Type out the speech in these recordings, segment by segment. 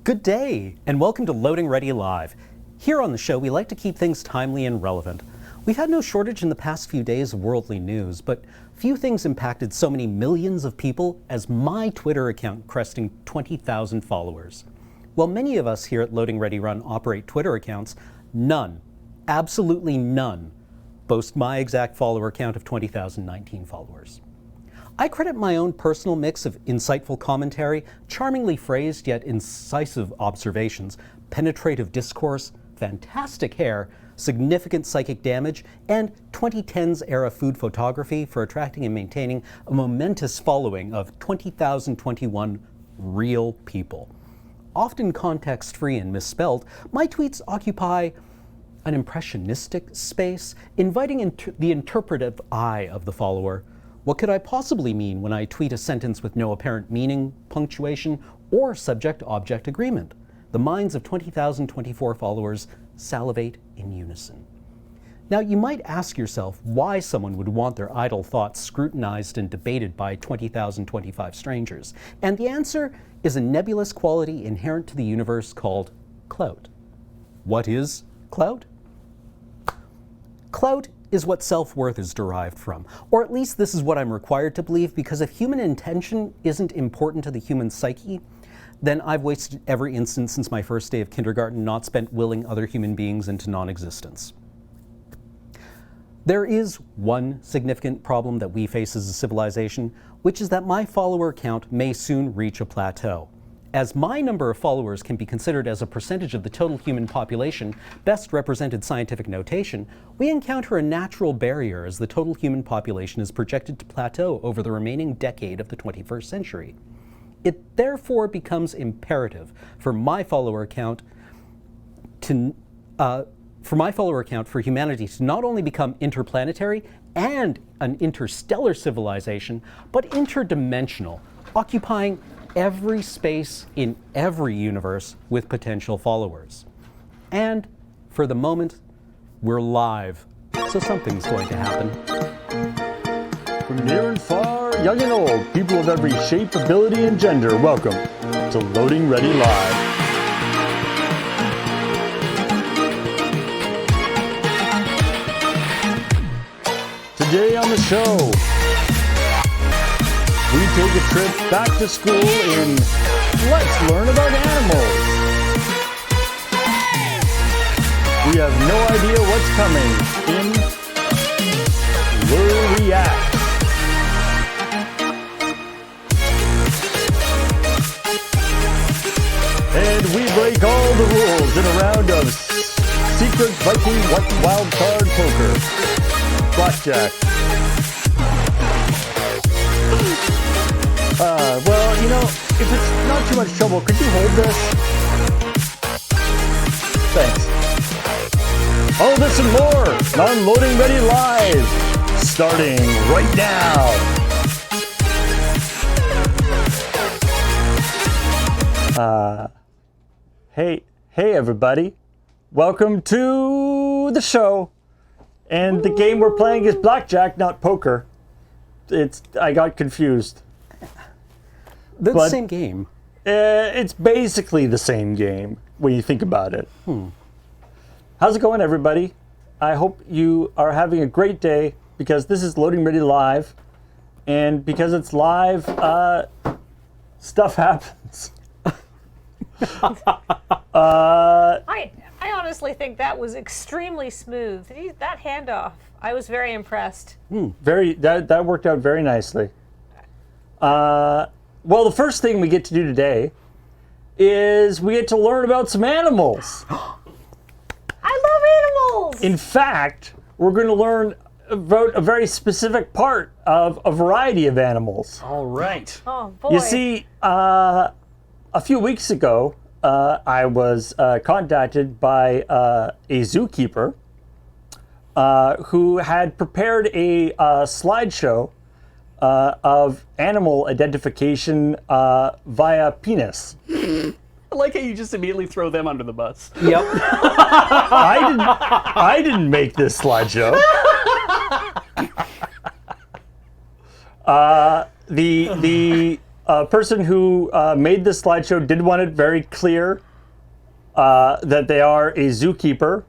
Good day, and welcome to Loading Ready Live. Here on the show, we like to keep things timely and relevant. We've had no shortage in the past few days of worldly news, but few things impacted so many millions of people as my Twitter account cresting 20,000 followers. While many of us here at LoadingReadyRun operate Twitter accounts, none, absolutely none, boast my exact follower count of 20,019 followers. I credit my own personal mix of insightful commentary, charmingly phrased yet incisive observations, penetrative discourse, fantastic hair, significant psychic damage, and 2010s era food photography for attracting and maintaining a momentous following of 20,021 real people. Often context-free and misspelled, my tweets occupy an impressionistic space, inviting the interpretive eye of the follower. What could I possibly mean when I tweet a sentence with no apparent meaning, punctuation, or subject-object agreement? The minds of 20,024 followers salivate in unison. Now, you might ask yourself why someone would want their idle thoughts scrutinized and debated by 20,025 strangers. And the answer is a nebulous quality inherent to the universe called clout. What is clout? Clout is what self-worth is derived from, or at least this is what I'm required to believe, because if human intention isn't important to the human psyche, then I've wasted every instant since my first day of kindergarten not spent willing other human beings into non-existence. There is one significant problem that we face as a civilization, which is that my follower count may soon reach a plateau. As my number of followers can be considered as a percentage of the total human population, best represented scientific notation, we encounter a natural barrier as the total human population is projected to plateau over the remaining decade of the 21st century. It therefore becomes imperative for my follower count for humanity to not only become interplanetary and an interstellar civilization, but interdimensional, occupying every space in every universe with potential followers. And for the moment, we're live, so something's going to happen. From near and far, young and old, people of every shape, ability, and gender, welcome to Loading Ready Live. Today on the show, we take a trip back to school in Let's Learn About Animals. We have no idea what's coming in We'll React. And we break all the rules in a round of secret Viking Wildcard poker. Blackjack. Well, you know, if it's not too much trouble, could you hold this? Thanks. All this and more on Loading Ready Live, starting right now. Hey everybody. Welcome to the show. And the game we're playing is Blackjack, not poker. I got confused. That's the same game. It's basically the same game when you think about it. How's it going, everybody? I hope you are having a great day, because this is Loading Ready Live. And because it's live, stuff happens. I honestly think that was extremely smooth. That handoff, I was very impressed. That worked out very nicely. Well, the first thing we get to do today is we get to learn about some animals. I love animals! In fact, we're going to learn about a very specific part of a variety of animals. All right. Oh, boy. You see, a few weeks ago, I was contacted by a zookeeper who had prepared a slideshow of animal identification via penis. I like how you just immediately throw them under the bus. Yep. I didn't make this slideshow. The person who made this slideshow did want it very clear that they are a zookeeper.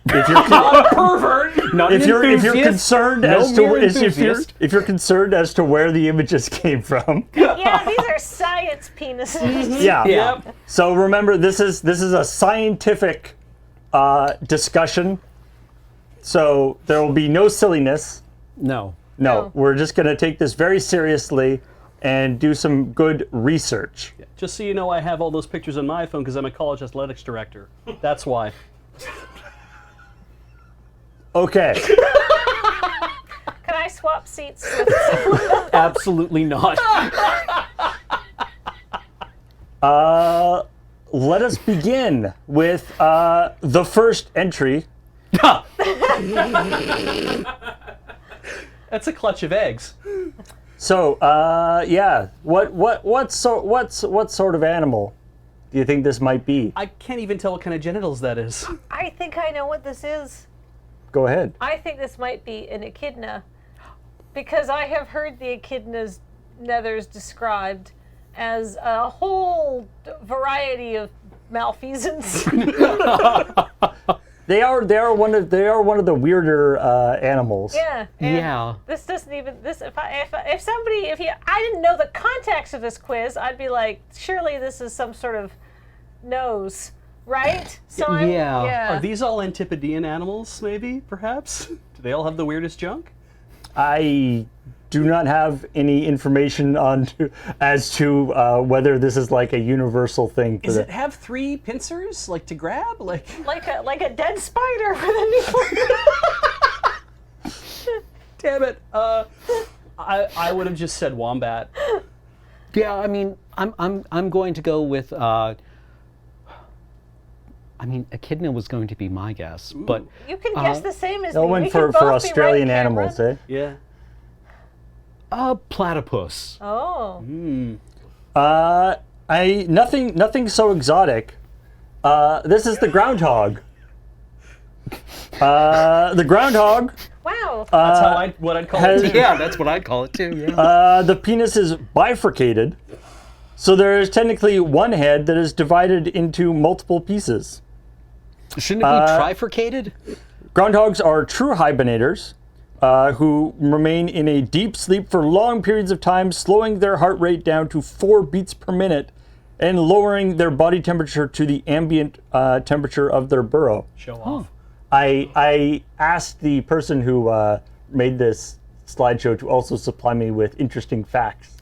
If you're Pervert! Not if an you're enthusiast. concerned No as to mere if you're concerned as to where the images came from. Yeah, these are science penises. Yeah. Yep. So remember, this is a scientific discussion. So there will be no silliness. No. No, we're just going to take this very seriously and do some good research. Just so you know, I have all those pictures on my phone because I'm a college athletics director. That's why. Okay. Can I swap seats with Absolutely not. Let us begin with the first entry. That's a clutch of eggs. So, yeah, what sort of animal do you think this might be? I can't even tell what kind of genitals that is. I think I know what this is. Go ahead. I think this might be an echidna, because I have heard the echidna's nethers described as a whole variety of malfeasance. They are one of the weirder animals. Yeah. and Yeah. This doesn't even if I didn't know the context of this quiz, I'd be like, surely this is some sort of nose, right? So Yeah. Are these all Antipodean animals, maybe, perhaps? Do they all have the weirdest junk? I do not have any information as to whether this is like a universal thing. Does it have 3 pincers, like to grab? Like like a dead spider with a new damn it. I would have just said wombat. Yeah, I mean, I'm going to go with. I mean, echidna was going to be my guess, but You can guess the same as No me. one We for can both be Australian right, animals, Cameron. eh? Yeah. platypus. Oh. Nothing so exotic. This is the groundhog. The groundhog. Wow. That's what I'd call has- it too. Yeah, that's what I'd call it too. Yeah. The penis is bifurcated, so there is technically one head that is divided into multiple pieces. Shouldn't it be trifurcated? Groundhogs are true hibernators who remain in a deep sleep for long periods of time, slowing their heart rate down to 4 beats per minute and lowering their body temperature to the ambient temperature of their burrow. Show off. I asked the person who made this slideshow to also supply me with interesting facts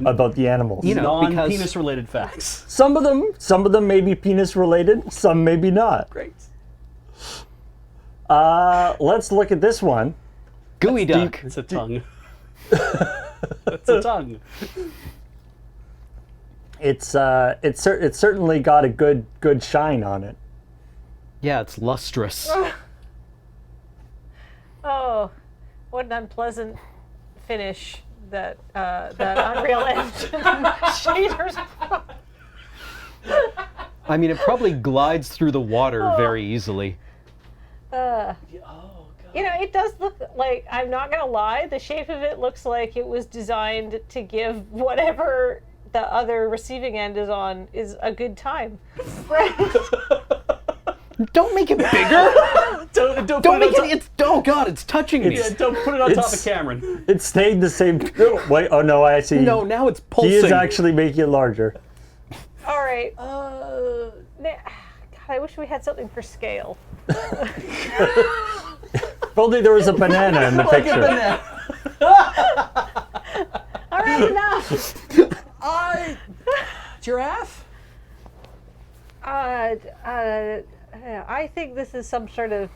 about the animals. You know, because Non-penis related facts. Some of them may be penis related, some maybe not. Great. Let's look at this one. gooey duck. It's a tongue. It's a tongue. It's certainly got a good shine on it. Yeah, it's lustrous. Oh, what an unpleasant finish that Unreal Engine shaders. I mean, it probably glides through the water very easily. You know, it does look like, I'm not gonna lie, the shape of it looks like it was designed to give whatever the other receiving end is on is a good time. Right? Don't make it bigger. Don't Don't put make it on it. It's oh god, it's touching me. Yeah, don't put it on top of It's- Cameron. It stayed the same. Wait, oh no, I see. No, now it's He pulsing. is actually making it larger. All right. God, I wish we had something for scale. If only there was a banana in the picture. All right, enough. Giraffe? I think this is some sort of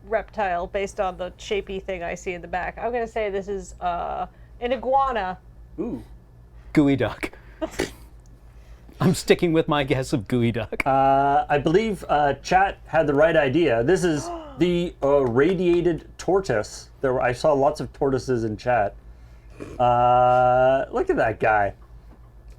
reptile based on the shapy thing I see in the back. I'm gonna say this is an iguana. Ooh. Gooey duck. I'm sticking with my guess of gooey duck. I believe chat had the right idea. This is the radiated tortoise. I saw lots of tortoises in chat. Look at that guy.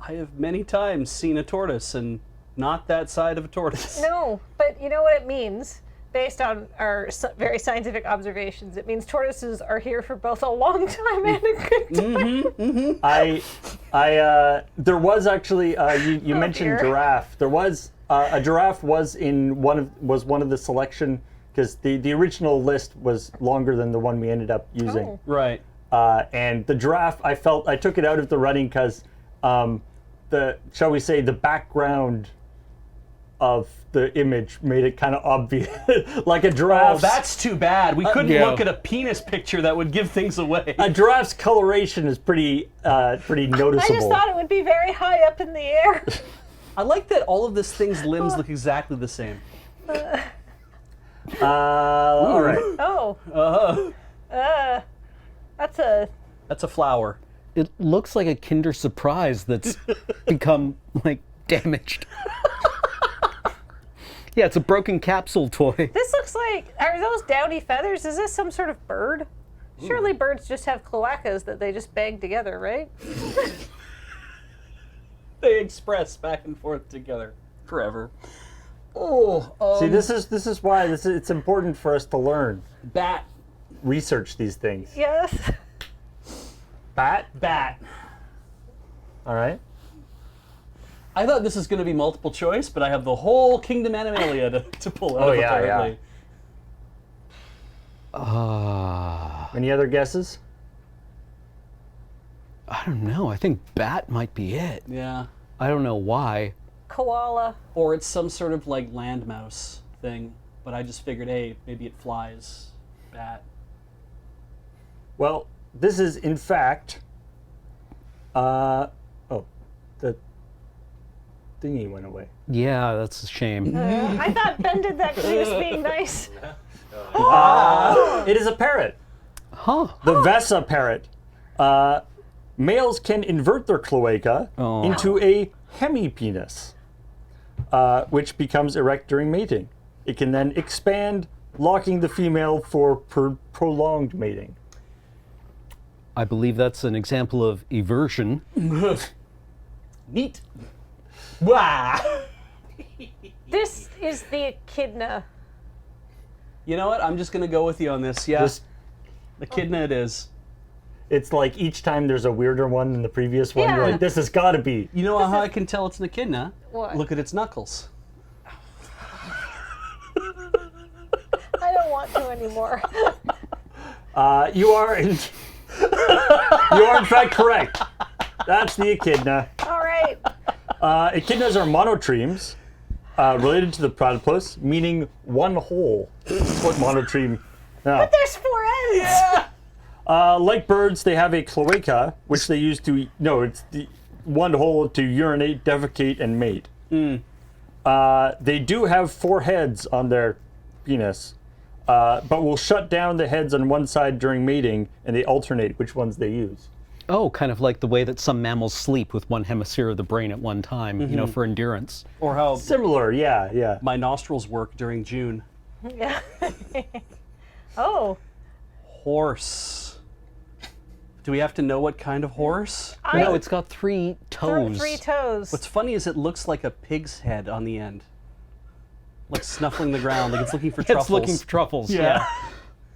I have many times seen a tortoise and not that side of a tortoise. No, but you know what it means? based on our very scientific observations, it means tortoises are here for both a long time and a good time. There was actually you mentioned dear. giraffe. There was a giraffe was one of the selection because the original list was longer than the one we ended up using. Oh. Right. And the giraffe, I took it out of the running because shall we say the background of the image made it kind of obvious, like a giraffe. Oh, that's too bad. We couldn't yeah. look at a penis picture that would give things away. A giraffe's coloration is pretty noticeable. I just thought it would be very high up in the air. I like that all of this thing's limbs look exactly the same. All right. Oh. That's a. That's a flower. It looks like a Kinder Surprise that's become, like, damaged. Yeah, it's a broken capsule toy. This looks like. Are those downy feathers? Is this some sort of bird? Surely birds just have cloacas that they just bang together, right? They express back and forth together forever. Oh, See, this is why it's important for us to learn, bat. research these things. Yes. Bat. All right. I thought this was going to be multiple choice, but I have the whole Kingdom Animalia to pull out. Oh, of, yeah, apparently. Any other guesses? I don't know. I think bat might be it. Yeah. I don't know why. Koala. Or it's some sort of like land mouse thing, but I just figured, hey, maybe it flies. Bat. Well, this is in fact. The thingy went away. Yeah, that's a shame. I thought Ben did that because he was being nice. It is a parrot. Huh. The Vesa parrot. Males can invert their cloaca Oh. into a hemipenis, which becomes erect during mating. It can then expand, locking the female for prolonged mating. I believe that's an example of eversion. Neat. Wow. This is the echidna. You know what? I'm just going to go with you on this. Yeah. This- Echidna it is. It's like each time there's a weirder one than the previous one, you're Yeah. like, this has got to be. You know how I can tell it's an echidna? What? Look at its knuckles. I don't want to anymore. You are in fact correct. That's the echidna. All right. Echidnas are monotremes, related to the platypus, meaning one whole. That's what monotreme. Yeah. There's 4 ends. Like birds, they have a cloaca, which they use to it's the one hole to urinate, defecate, and mate. They do have 4 heads on their penis, but will shut down the heads on one side during mating, and they alternate which ones they use. Oh, kind of like the way that some mammals sleep with one hemisphere of the brain at one time, you know, for endurance. Or how Similar, yeah. my nostrils work during June. Yeah. Oh. Horse. Do we have to know what kind of horse? No, it's got 3 toes. 3 toes. What's funny is it looks like a pig's head on the end. Like snuffling the ground, like it's looking for truffles. It's looking for truffles, yeah.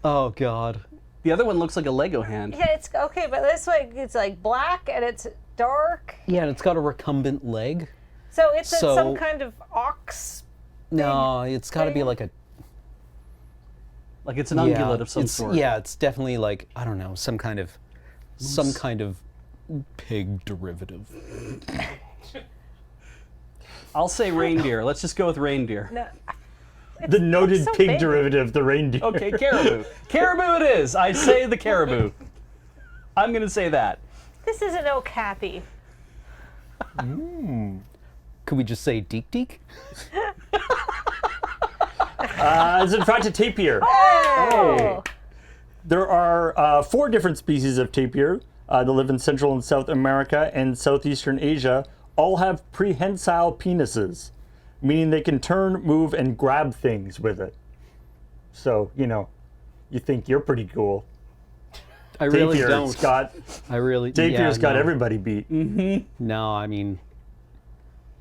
Oh, God. The other one looks like a Lego hand. Yeah, it's okay, but this like it's like black and it's dark. Yeah, and it's got a recumbent leg. So it's So- some kind of ox. No, it's got to be like a... Like it's an ungulate of some it's- sort. Yeah, it's definitely like, I don't know, some kind of pig derivative. I'll say reindeer. Let's just go with reindeer. No, The noted so pig big. derivative, the reindeer. Okay, caribou. Caribou it is. I say the caribou. I'm going to say that. this is an okapi. Could we just say deek deek? It's in fact a tapir. Oh. There are 4 different species of tapir that live in Central and South America and Southeastern Asia. All have prehensile penises, meaning they can turn, move, and grab things with it. So, you think you're pretty cool. I really Tapir's don't. got Tapir's got everybody beat. No, I mean,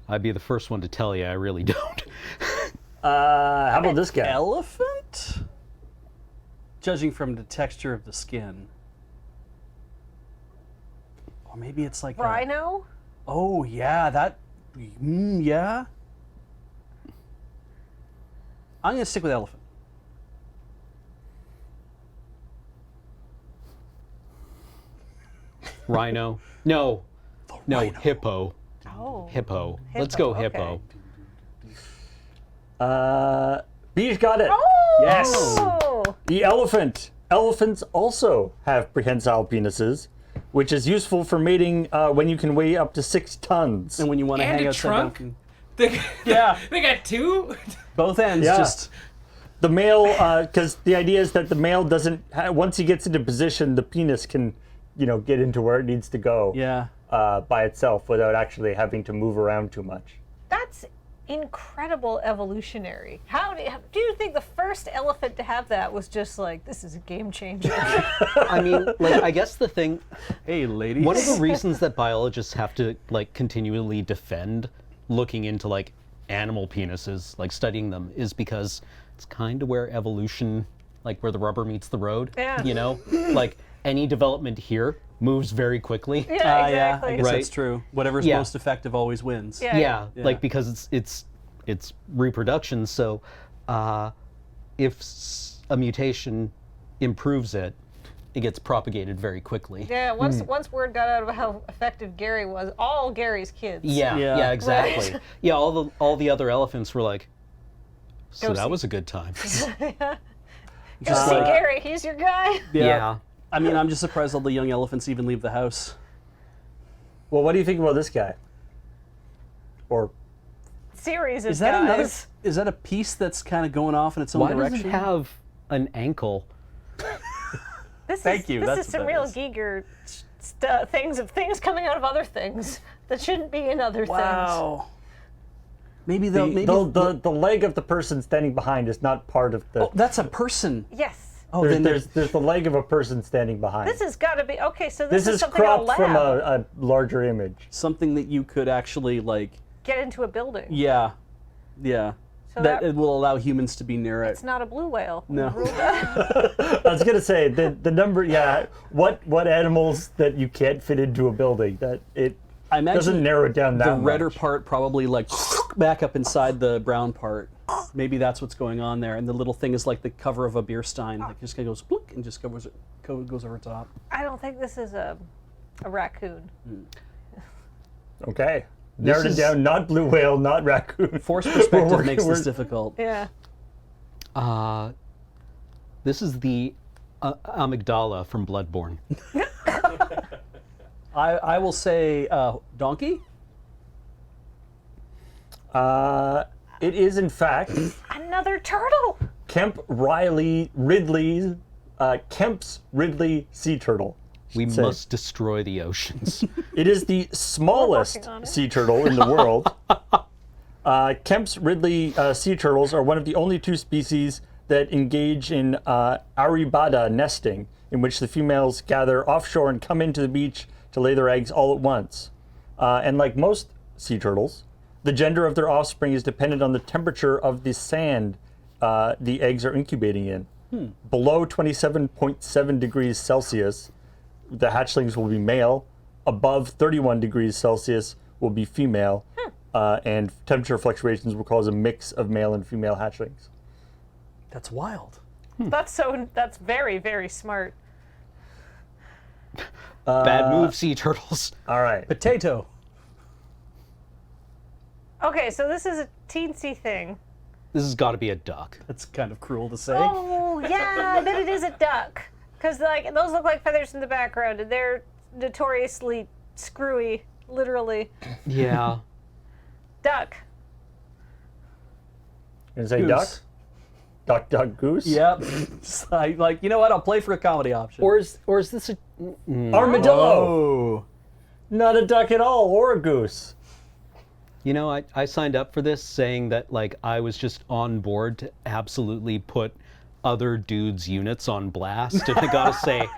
I'd be the first one to tell you I really don't. How about this guy? Elephant? Judging from the texture of the skin. Or maybe it's like Rhino? Oh, yeah, that... yeah. I'm going to stick with elephant. Rhino. No. No, rhino. hippo. Oh. Hippo. Let's go okay. hippo. Beach got it. Oh! Yes. The elephant. Elephants also have prehensile penises, which is useful for mating when you can weigh up to 6 tons. And when you want to And hang a outside trunk? Dunkin'. Yeah. They got 2? Both ends Yeah. just... The male, because the idea is that the male doesn't, once he gets into position, the penis can, get into where it needs to go Yeah. by itself without actually having to move around too much. That's incredible evolutionary. How do you think the first elephant to have that was just like, this is a game changer? I mean, like, I guess the thing, Hey, ladies. one of the reasons that biologists have to, like, continually defend looking into, like, animal penises, like, studying them, is because it's kind of where evolution, like, where the rubber meets the road, Yeah. Like, any development here moves very quickly. Yeah, Yeah, exactly. I guess Right. that's true. Whatever's Yeah. most effective always wins. Yeah. Yeah, Yeah. like, because it's reproduction, so if a mutation improves it, it gets propagated very quickly. Yeah, once word got out of how effective Gary was, all Gary's kids. Yeah, Yeah. yeah, exactly. Right. Yeah, all the other elephants were like, so Go that see. was a good time. Go see Gary, he's your guy. Yeah. I mean, I'm just surprised all the young elephants even leave the house. Well, what do you think about this guy? Or Series of Is that another? guys. Is that a piece that's kind of going off in its own Why direction? does it have an ankle? Thank you, This that's is what some that real is. Giger things coming out of other things that shouldn't be in other things. Wow. Maybe the maybe the leg of the person standing behind is not part of the. oh, that's a person. Yes. Oh, then there's the leg of a person standing behind. This has got to be okay. So this This is is something in a cropped lab. from a larger image. something that you could actually like. Get into a building. Yeah, yeah. So that that- it will allow humans to be near it. It's not a blue whale. No. Ruled out. I was gonna say the number. Yeah, what animals that you can't fit into a building that it I imagine doesn't narrow it down that the much. redder part probably like back up inside the brown part. Maybe that's what's going on there, and the little thing is like the cover of a beer stein. Like just kind of goes blook and just goes over top. I don't think this is a raccoon. Okay, narrowed it is- down. Not blue whale, not raccoon. Force perspective working- makes this we're- difficult. Yeah. This is the amygdala from Bloodborne. I will say donkey. It is in fact Another turtle. Kemp's Ridley sea turtle. We Say. must destroy the oceans. It is the smallest working on it. sea turtle in the world. Kemp's Ridley sea turtles are one of the only 2 species that engage in aribada nesting, in which the females gather offshore and come into the beach to lay their eggs all at once. And like most sea turtles, the gender of their offspring is dependent on the temperature of the sand the eggs are incubating in. Below 27.7 degrees Celsius, the hatchlings will be male. Above 31 degrees Celsius will be female. And temperature fluctuations will cause a mix of male and female hatchlings. That's wild. That's very, very smart. Bad move, sea turtles. All right. Potato. Okay, so this is a teensy thing. This has got to be a duck. That's kind of cruel to say. Oh, yeah, I bet it is a duck. Because like those look like feathers in the background, and they're notoriously screwy, literally. Yeah. Duck. Gonna say Goose. duck? Duck, duck, goose? Yep. Just like, you know what? I'll play for a comedy option. Or is this a Armadillo! oh. Not a duck at all, or a goose. You know, I signed up for this saying that, like, I was just on board to absolutely put other dudes' units on blast, and I gotta say,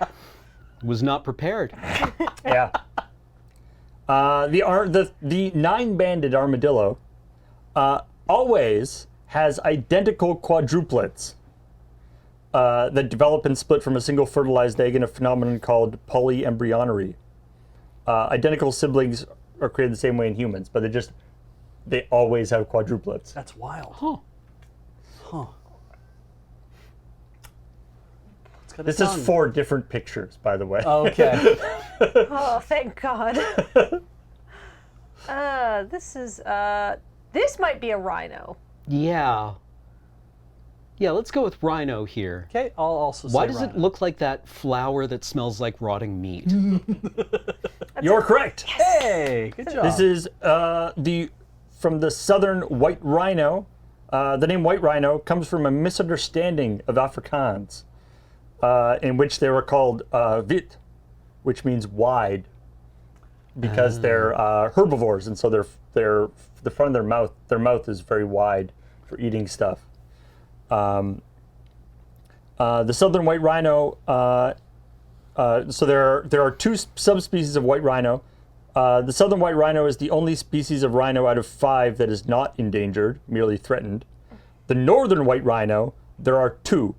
was not prepared. Yeah. The 9-banded armadillo always has identical quadruplets that develop and split from a single fertilized egg in a phenomenon called polyembryonary. Identical siblings are created the same way in humans, but they always have quadruplets. That's wild. Huh. It's got a This tongue. is 4 different pictures, by the way. Okay. Oh, thank God. This might be a rhino. Yeah. Yeah, let's go with rhino here. Okay, I'll also say Why does it rhino. look like that flower that smells like rotting meat? You're correct. Hey, good job. This is from the southern white rhino. The name white rhino comes from a misunderstanding of Afrikaans, in which they were called wit, which means wide, because they're herbivores, and so the front of their mouth is very wide for eating stuff. The southern white rhino. So there are 2 subspecies of white rhino. The southern white rhino is the only species of rhino out of 5 that is not endangered, merely threatened. The northern white rhino, there are 2.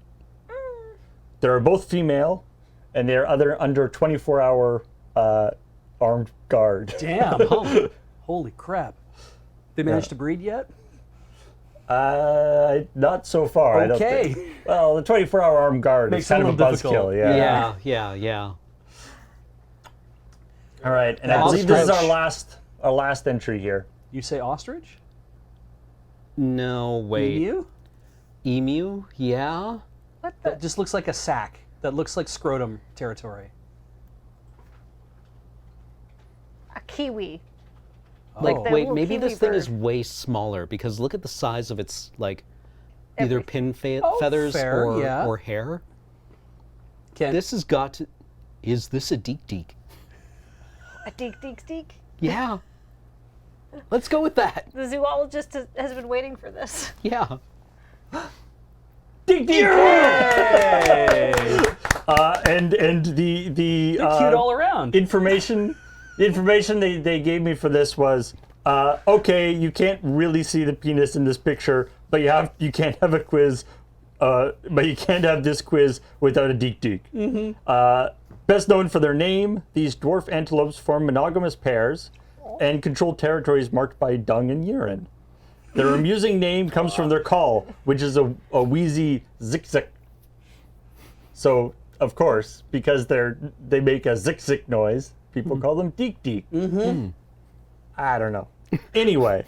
They are both female, and they are under 24-hour armed guard. Damn. Holy crap. They managed to breed yet? Not so far. I don't Okay. think. Well, the 24-hour armed guard Makes is kind it a of a little difficult. buzzkill. Yeah. All right, and I believe this is Ostrich. our last entry here. You say ostrich? No, wait. Emu? Emu? Yeah. What the? That just looks like a sack. That looks like scrotum territory. A kiwi. Like, Oh. the wait, little maybe this kiwi thing bird. is way smaller because look at the size of its, like, either Everything. pin Oh, feathers fair, yeah. or hair. Ken, This has got to. Is this a deek deek? A deek, deek, deek. Yeah. Let's go with that. The zoologist has been waiting for this. Yeah. Ding, ding! Hey! And the They're cute all around. information they gave me for this was okay, you can't really see the penis in this picture, but you can't have a quiz, but you can't have this quiz without a deek deek. Best known for their name, these dwarf antelopes form monogamous pairs and control territories marked by dung and urine. Their amusing name comes from their call, which is a wheezy zik-zik. So, of course, because they make a zik-zik noise, people call them deek-deek. I don't know. Anyway,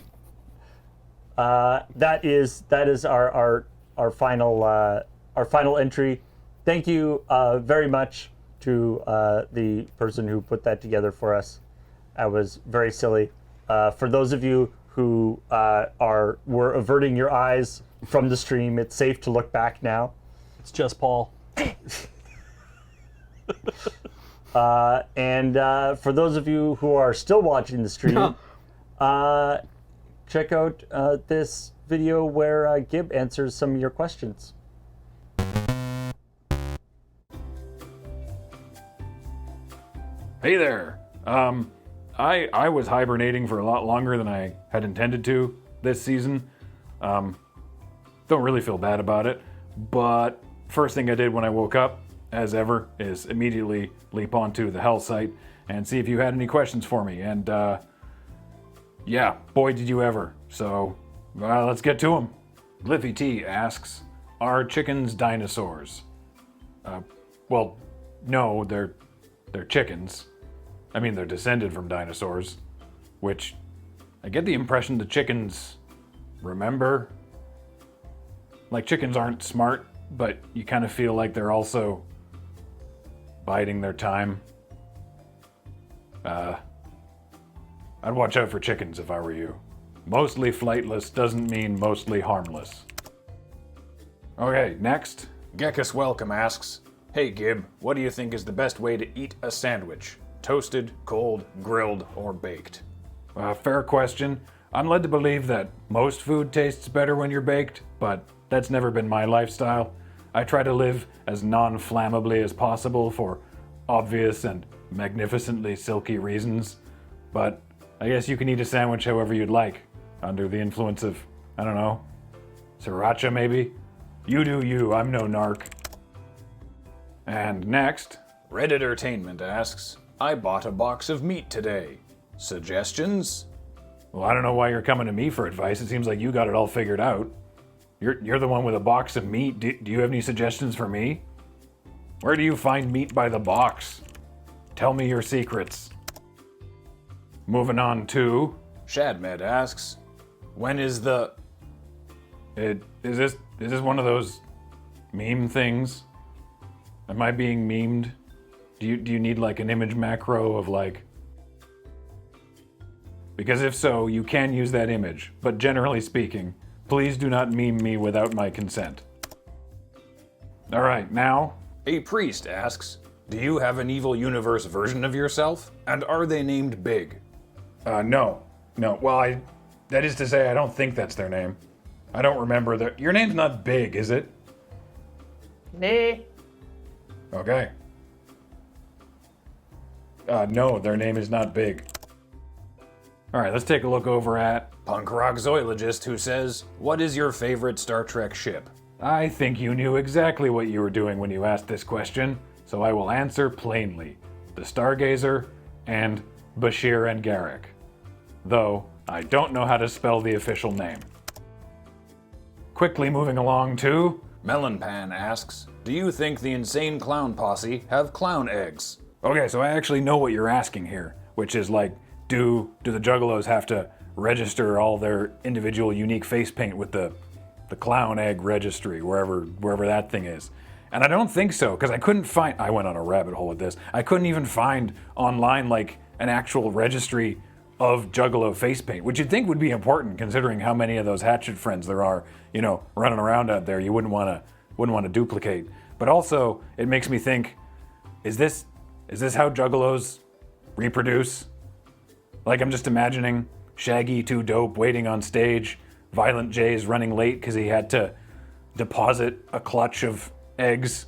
that is our final entry. Thank you very much to the person who put that together for us. That was very silly. For those of you who were averting your eyes from the stream, it's safe to look back now. It's just Paul. And for those of you who are still watching the stream, check out this video where Gibb answers some of your questions. Hey there. I was hibernating for a lot longer than I had intended to this season. Don't really feel bad about it, but first thing I did when I woke up, as ever, is immediately leap onto the Hell site and see if you had any questions for me. And yeah, boy did you ever. So let's get to them. Liffy T asks, are chickens dinosaurs? Well, no, they're chickens. I mean, they're descended from dinosaurs, which I get the impression the chickens remember. Like, chickens aren't smart, but you kind of feel like they're also biding their time. I'd watch out for chickens if I were you. Mostly flightless doesn't mean mostly harmless. Okay, next. Gekas Welcome asks, hey Gibb, what do you think is the best way to eat a sandwich? Toasted, cold, grilled, or baked? Fair question. I'm led to believe that most food tastes better when you're baked, but that's never been my lifestyle. I try to live as non-flammably as possible for obvious and magnificently silky reasons, but I guess you can eat a sandwich however you'd like, under the influence of, I don't know, Sriracha, maybe? You do you, I'm no narc. And next, Redditertainment asks, I bought a box of meat today. Suggestions? well, I don't know why you're coming to me for advice. It seems like you got it all figured out. You're the one with a box of meat. Do you have any suggestions for me? Where do you find meat by the box? Tell me your secrets. Moving on to... Shadmed asks, when is the... Is this one of those meme things? Am I being memed? Do you need like an image macro of like... Because if so, you can use that image, but generally speaking, please do not meme me without my consent. All right, now... A priest asks, do you have an evil universe version of yourself? And are they named Big? No. Well, that is to say, I don't think that's their name. I don't remember that. Your name's not Big, is it? Nay. Okay. No, their name is not Big. All right, let's take a look over at... Punk rock zoologist who says, what is your favorite Star Trek ship? I think you knew exactly what you were doing when you asked this question, so I will answer plainly. The Stargazer and Bashir and Garrick. Though, I don't know how to spell the official name. Quickly moving along to... Melonpan asks, do you think the Insane Clown Posse have clown eggs? Okay, so I actually know what you're asking here, which is like, do the Juggalos have to register all their individual unique face paint with the clown egg registry, wherever that thing is? And I don't think so, because I couldn't find... I went on a rabbit hole with this. I couldn't even find online like an actual registry of Juggalo face paint, which you'd think would be important considering how many of those Hatchet friends there are, running around out there. You wouldn't want to duplicate. But also, it makes me think, is this how Juggalos reproduce? Like, I'm just imagining Shaggy Too Dope waiting on stage, Violent J's running late because he had to deposit a clutch of eggs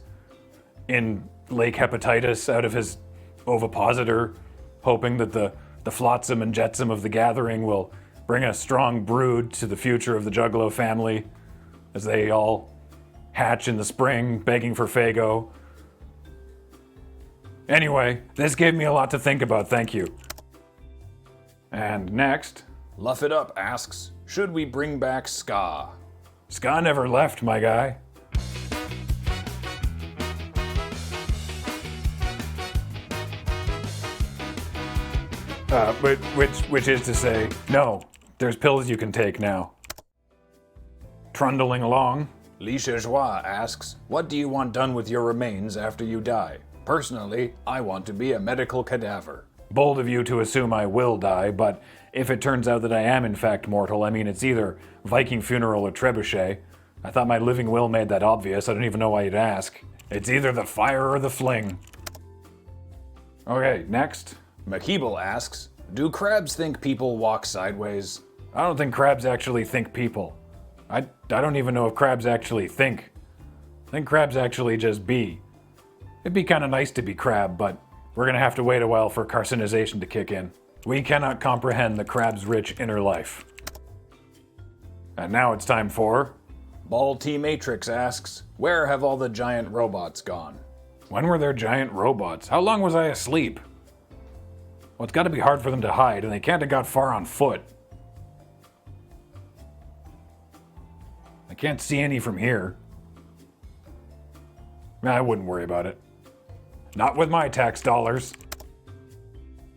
in Lake Hepatitis out of his ovipositor, hoping that the flotsam and jetsam of the gathering will bring a strong brood to the future of the Juggalo family as they all hatch in the spring, begging for Fago. Anyway, this gave me a lot to think about, thank you. And next... Luff It Up asks, should we bring back ska? Ska never left, my guy. Which is to say, no, there's pills you can take now. Trundling along. Lisha Joie asks, what do you want done with your remains after you die? Personally, I want to be a medical cadaver. Bold of you to assume I will die, but if it turns out that I am in fact mortal, I mean, it's either Viking funeral or trebuchet. I thought my living will made that obvious. I don't even know why you'd ask. It's either the fire or the fling. Okay, next. McKeeble asks, do crabs think people walk sideways? I don't think crabs actually think people. I don't even know if crabs actually think. I think crabs actually just be. It'd be kind of nice to be crab, but we're gonna have to wait a while for carcinization to kick in. We cannot comprehend the crab's rich inner life. And now it's time for... Ball T Matrix asks, where have all the giant robots gone? When were there giant robots? How long was I asleep? Well, it's gotta be hard for them to hide, and they can't have got far on foot. I can't see any from here. I wouldn't worry about it. Not with my tax dollars.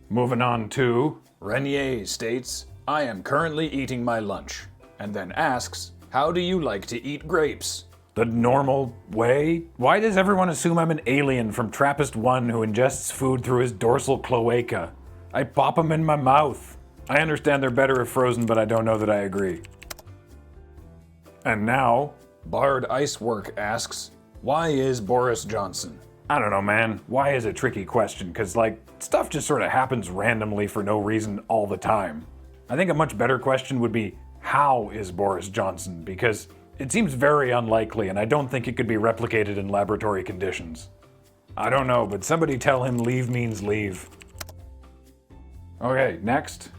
Moving on to... Renier states, I am currently eating my lunch, and then asks, how do you like to eat grapes? The normal way? Why does everyone assume I'm an alien from Trappist 1 who ingests food through his dorsal cloaca? I pop them in my mouth. I understand they're better if frozen, but I don't know that I agree. And now... Bard Icework asks, why is Boris Johnson? I don't know, man. Why is a tricky question? Because, stuff just sort of happens randomly for no reason all the time. I think a much better question would be, how is Boris Johnson? Because it seems very unlikely, and I don't think it could be replicated in laboratory conditions. I don't know, but somebody tell him leave means leave. Okay, next.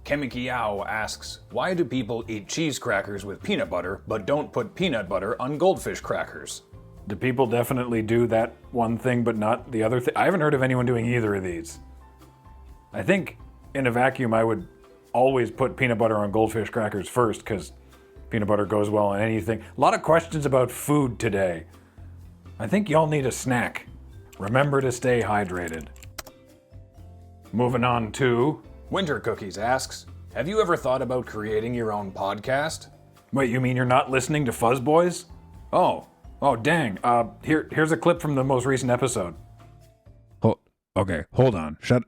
Kemikiao asks, why do people eat cheese crackers with peanut butter but don't put peanut butter on goldfish crackers? Do people definitely do that one thing but not the other thing? I haven't heard of anyone doing either of these. I think in a vacuum I would always put peanut butter on goldfish crackers first because peanut butter goes well on anything. A lot of questions about food today. I think y'all need a snack. Remember to stay hydrated. Moving on to... Winter Cookies asks, have you ever thought about creating your own podcast? Wait, you mean you're not listening to Fuzzboys? Oh dang. Here's a clip from the most recent episode. Okay, hold on. Shut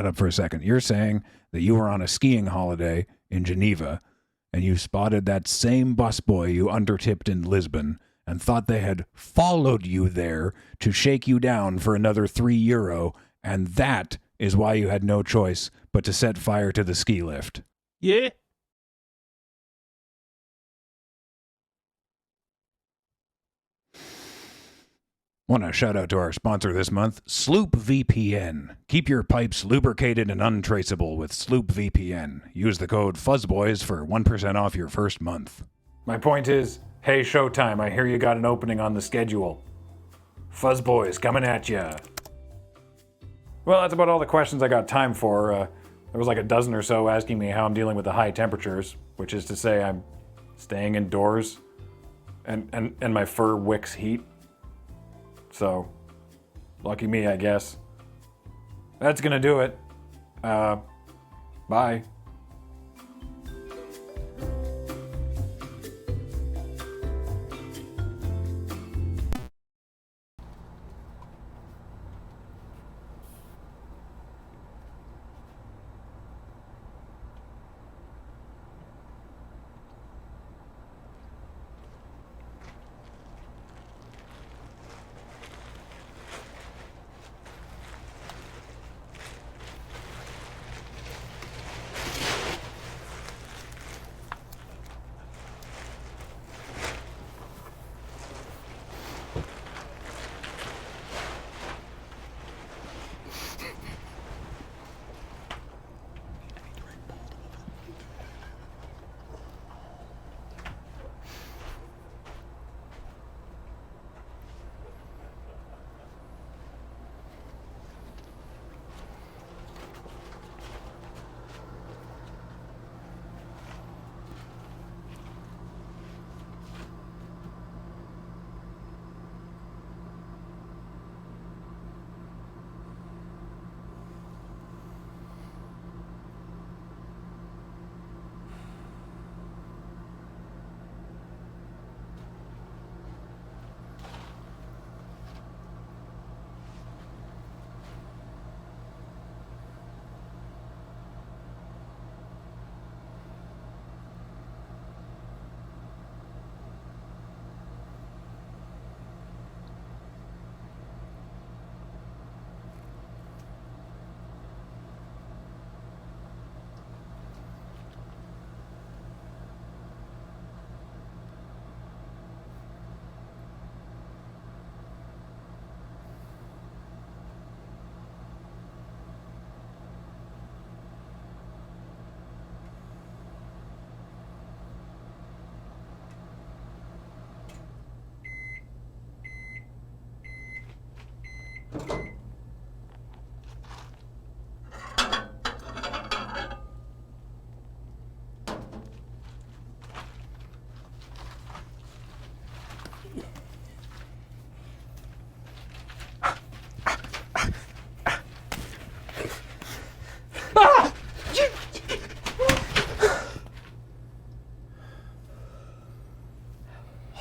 up for a second. You're saying that you were on a skiing holiday in Geneva and you spotted that same busboy you undertipped in Lisbon and thought they had followed you there to shake you down for another €3, and that is why you had no choice but to set fire to the ski lift. Yeah. Want to shout out to our sponsor this month, Sloop VPN. Keep your pipes lubricated and untraceable with Sloop VPN. Use the code FUZZBOYS for 1% off your first month. My point is, hey Showtime, I hear you got an opening on the schedule. Fuzzboys coming at ya. Well, that's about all the questions I got time for. There was like a dozen or so asking me how I'm dealing with the high temperatures, which is to say I'm staying indoors and my fur wicks heat. So, lucky me, I guess. That's gonna do it. Bye.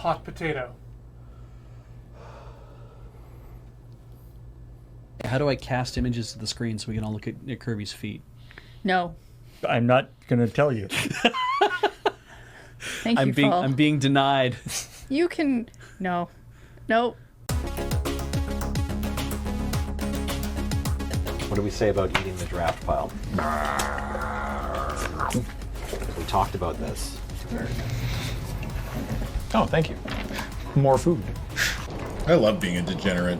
Hot potato. How do I cast images to the screen so we can all look at Kirby's feet? No. I'm not going to tell you. Thank you, Paul. I'm being denied. You can... No. Nope. What do we say about eating the draft pile? We talked about this. Oh, thank you. More food. I love being a degenerate.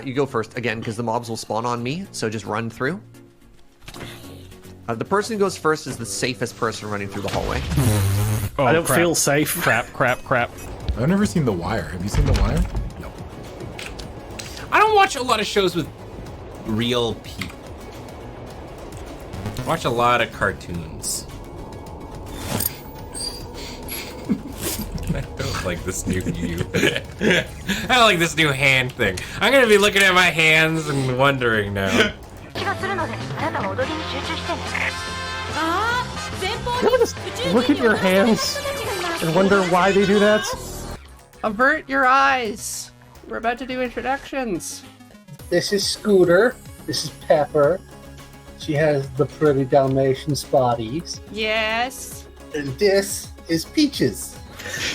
You go first, again, because the mobs will spawn on me, so just run through. The person who goes first is the safest person running through the hallway. Oh, I don't crap. feel safe. Crap, crap, crap. I've never seen The Wire. Have you seen The Wire? No. I don't watch a lot of shows with real people. I watch a lot of cartoons. I don't like this new view. I don't like this new hand thing. I'm gonna be looking at my hands and wondering now. You ever just look at your hands and wonder why they do that? Avert your eyes. We're about to do introductions. This is Scooter. This is Pepper. She has the pretty Dalmatian spotties. Yes. And this is Peaches.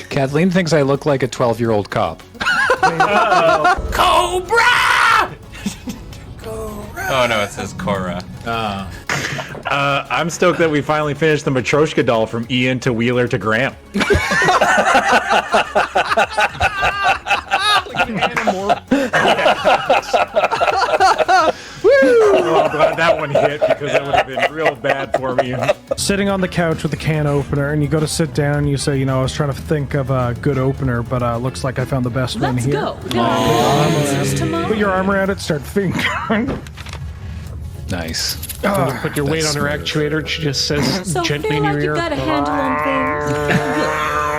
Kathleen thinks I look like a 12-year-old cop. Cobra! Oh no, it says Cora. I'm stoked that we finally finished the Matryoshka doll from Ian to Wheeler to Graham. Like an animal. Oh, I'm glad that one hit because that would have been real bad for me. Sitting on the couch with a can opener, and you go to sit down, and you say, you know, I was trying to think of a good opener, but looks like I found the best one here. Let's go. Put your arm around it, start fingering. Nice. And you put your weight on her actuator, and she just says So gently feel in your like ear. you've got a handle on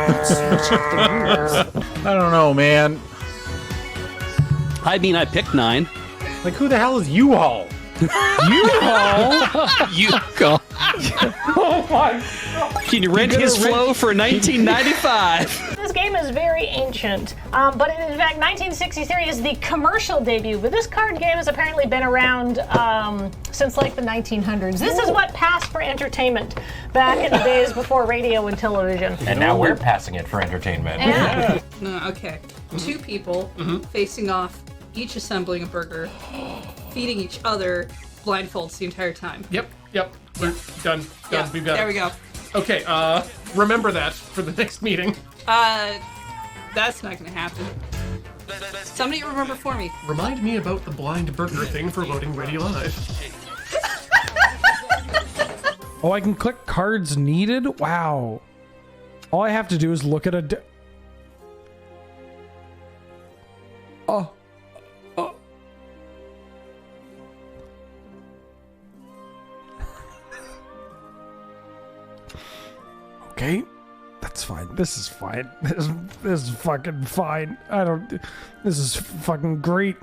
things. I don't know, man. I mean, I picked 9. Like, who the hell is U-Haul? U-Haul? U-Haul. Oh my God. Can you rent his flow for $19.95? This game is very ancient, but in fact 1963 is the commercial debut, but this card game has apparently been around since like the 1900s. This is what passed for entertainment back in the days before radio and television. And now we're passing it for entertainment. Yeah. No, okay. 2 people facing off, each assembling a burger, feeding each other blindfolds the entire time. Yep. We're done. Yeah, We've got there it. we go. Okay, remember that for the next meeting. That's not gonna happen. Somebody remember for me. Remind me about the blind burger thing for Loading Ready Live. Oh, I can click cards needed? Wow. All I have to do is look at a... Oh. Okay, that's fine. This is fine. This is fucking fine. This is fucking great.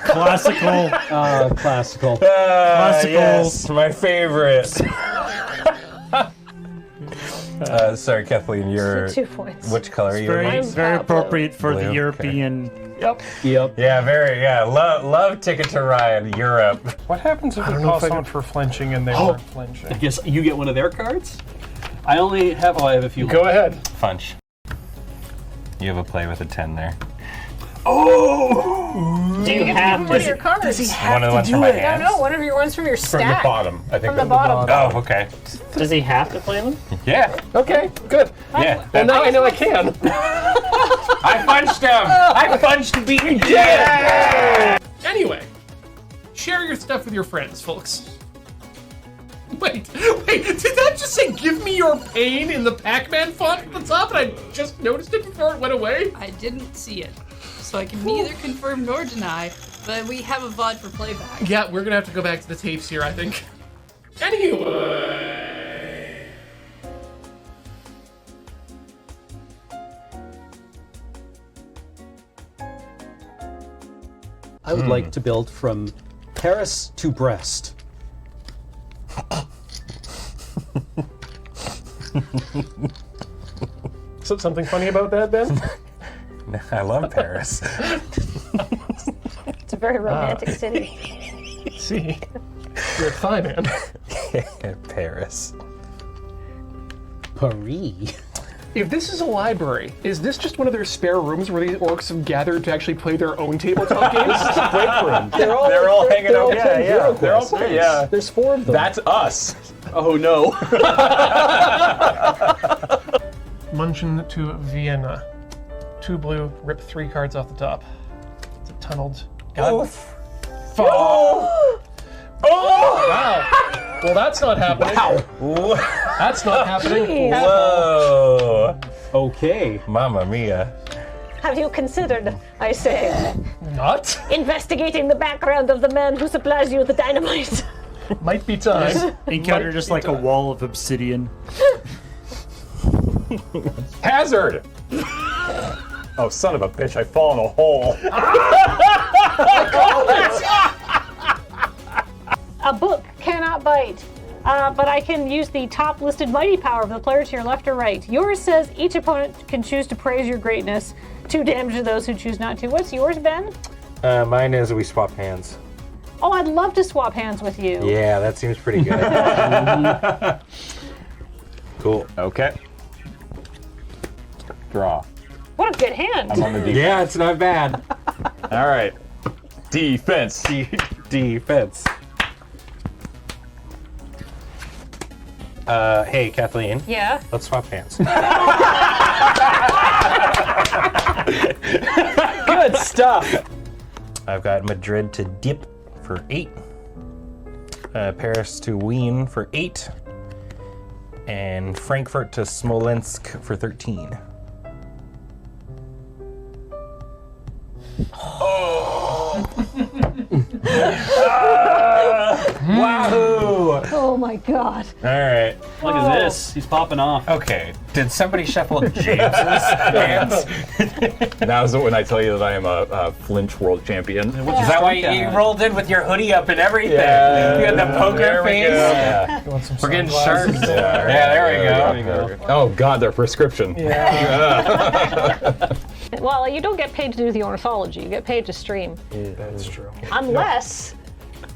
Classical. Classical. Classical. Yes, my favorite. Sorry, Kathleen, you're 2 points. which color are you? Very appropriate for Blue, the European. Yep. Yeah, very. Yeah, love Ticket to Ryan, Europe. What happens if we call someone for flinching and they weren't flinching? I guess you get one of their cards? I only have, I have a few. Go ahead. Funch. You have a play with a 10 there. Oh! Do you have one of your cards? Does he have One of the to ones do from my it? hand? No, one of your ones from your stack. From the bottom, I think. From the bottom. Oh, okay. Does he have to play them? Yeah. Okay, good. Yeah. Well, now I know I can. I punched him! I punched beaten dead! Anyway, share your stuff with your friends, folks. Wait, did that just say give me your pain in the Pac-Man font at the top and I just noticed it before it went away? I didn't see it, so I can neither confirm nor deny, but we have a VOD for playback. Yeah, we're gonna have to go back to the tapes here, I think. Anyway. I would like to build from Paris to Brest. So something funny about that, Ben? I love Paris. It's a very romantic city. See, you're a thigh man. Paris. Paris. If this is a library, is this just one of their spare rooms where these orcs have gathered to actually play their own tabletop games? This is a break room. They're all hanging out. Yeah. They're all playing. Yeah. There's 4 of them. That's us. Oh no. Munchen to Vienna. 2 blue, rip 3 cards off the top. It's a tunneled. God. Oh! Wow. Well, that's not happening. Wow. That's not happening. Whoa. Okay. Mamma mia. Have you considered, I say, Not? investigating the background of the man who supplies you with the dynamite? Might be time. Encounter just like a wall of obsidian. Hazard! Oh, son of a bitch, I fall in a hole. A book cannot bite. But I can use the top listed mighty power of the player to your left or right. Yours says each opponent can choose to praise your greatness. 2 damage to those who choose not to. What's yours, Ben? Mine is we swap hands. Oh, I'd love to swap hands with you. Yeah, that seems pretty good. Cool. Okay. Draw. What a good hand. I'm on the defense. Yeah, it's not bad. All right. Defense. Defense. Hey, Kathleen. Yeah? Let's swap hands. Good stuff. I've got Madrid to dip for 8. Paris to Wien for 8. And Frankfurt to Smolensk for 13. Wahoo! Oh my god. All right. Look at this. He's popping off. Okay. Did somebody shuffle James's hands? That was when I tell you that I am a flinch world champion. Is that why you rolled in with your hoodie up and everything? Yeah. You had the poker face? Yeah. We're getting sharks. Yeah, there we go. Oh God, their prescription. Well, you don't get paid to do the ornithology. You get paid to stream. Yeah, that's true. Unless,